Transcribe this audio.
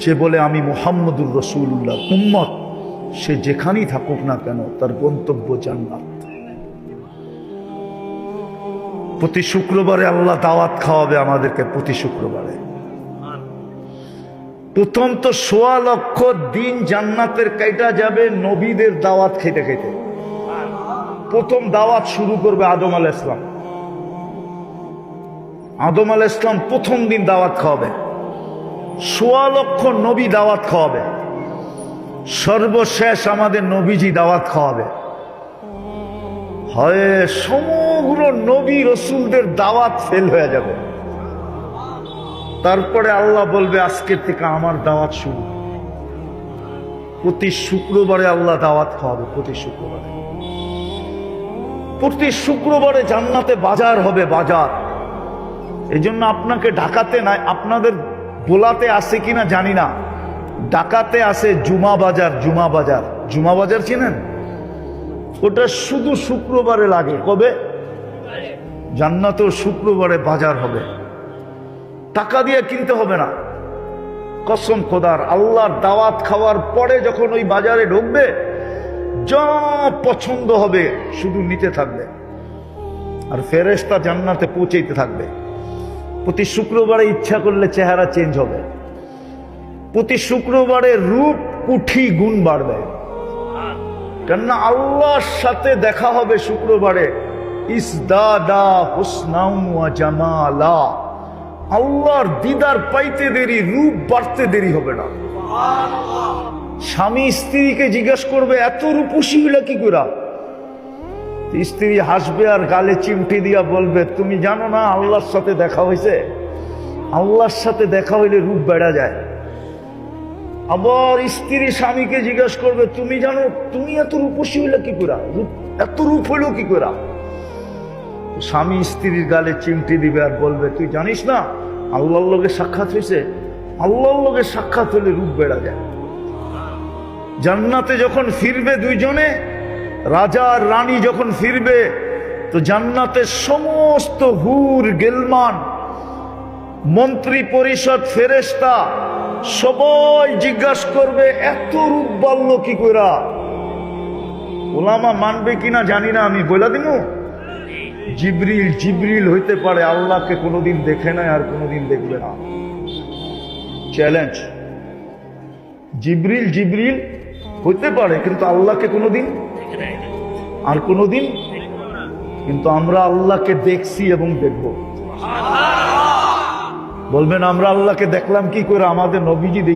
যে বলে আমি মুহাম্মদুর রাসূলুল্লাহ উম্মত, সে যেখানেই থাকুক না কেন তার গন্তব্য জান্নাত। প্রতি শুক্রবারে আল্লাহ দাওয়াত খাওয়াবে আমাদেরকে, প্রতি শুক্রবারে। প্রথম তো ১৬ লক্ষ দিন জান্নাতের কাইটা যাবে নবীদের দাওয়াত খেতে খেতে। প্রথম দাওয়াত শুরু করবে আদম আলাইহিস সালাম। আদম আলাইহিস সালাম প্রথম দিন দাওয়াত খাওয়াবে, ১৬ লক্ষ নবী দাওয়াত খাওয়াবে, সর্বশেষ আমাদের নবীজি দাওয়াত খাওয়াবে। হয় সমগ্র নবী রসুলদের দাওয়াত ফেল হয়ে যাবে। তারপরে আল্লাহ বলবে আজকের থেকে আমার দাওয়াত শুরু। প্রতি শুক্রবারে আল্লাহ দাওয়াত খাওয়াবে, প্রতি শুক্রবারে। প্রতি শুক্রবারে জান্নাতে বাজার হবে, বাজার। এই জন্য আপনাকে ঢাকাতে নাই, আপনাদের বোলাতে আছে কিনা জানি না, ঢাকাতে আছে জুমা বাজার। জুমা বাজার, জুমা বাজার চিনেন? ওটা শুধু শুক্রবারে লাগে। কবে? জান্নাতেও শুক্রবারে বাজার হবে। টাকা দিয়ে কিনতে হবে না, কসম খোদার। আল্লাহর দাওয়াত খাওয়ার পরে যখন ওই বাজারে ঢুকবে, যা পছন্দ হবে শুধু নিতে থাকবে, আর ফেরেশতা জান্নাতে পৌঁছাইতে থাকবে। প্রতি শুক্রবারে ইচ্ছা করলে চেহারা চেঞ্জ হবে, প্রতি শুক্রবারে রূপ কুঠি গুণ বাড়বে। কেননা আল্লাহর সাথে দেখা হবে শুক্রবারে। ইসদাদা হুসনাউ ওয়া জামালা, আল্লাহর দিদার পাইতে দেরি, রূপ বাড়তে দেরি হবে না। স্বামী স্ত্রীকে জিজ্ঞেস করবে এত রূপসী হইলা কি করে? স্ত্রী হাসবে আর গালে চিমটি দিয়া বলবে তুমি জানো না আল্লাহর সাথে দেখা হয়েছে? আল্লাহর সাথে দেখা হইলে রূপ বেড়া যায়। আবার স্ত্রী স্বামীকে জিজ্ঞেস করবে তুমি জানো তুমি এত রূপসী হইলা কি করে, এত রূপ হইল কি করে? স্বামী স্ত্রীর গালে চিমটি দিবে আর বলবে তুই জানিস না আল্লাহর লগে সাক্ষাৎ হয়েছে? আল্লাহর লগে সাক্ষাৎ হলে রূপ বেড়া যায়। জান্নাতে যখন ফিরবে দুইজনে, রাজা আর রানী যখন ফিরবে, তো জান্নাতের সমস্ত হুর গেলমান, মন্ত্রী পরিষদ, ফেরেশতা সবাই জিজ্ঞাসা করবে এত রূপ বাড়ল কি কইরা? ওলামা মানবে কিনা জানি না, আমি বলে দিব। জিবরিল, জিবরিল হইতে পারে আল্লাহকে কোনোদিন দেখে নাই আর কোনোদিন দেখবে না। চ্যালেঞ্জ। জিবরিল, জিবরিল হইতে পারে কিন্তু আল্লাহকে কোনোদিন আর কোনোদিন, কিন্তু আমরা আল্লাহকে দেখছি এবং দেখব। বলবেন আমরা আল্লাহকে দেখলাম কি করে? আমাদের নবীজি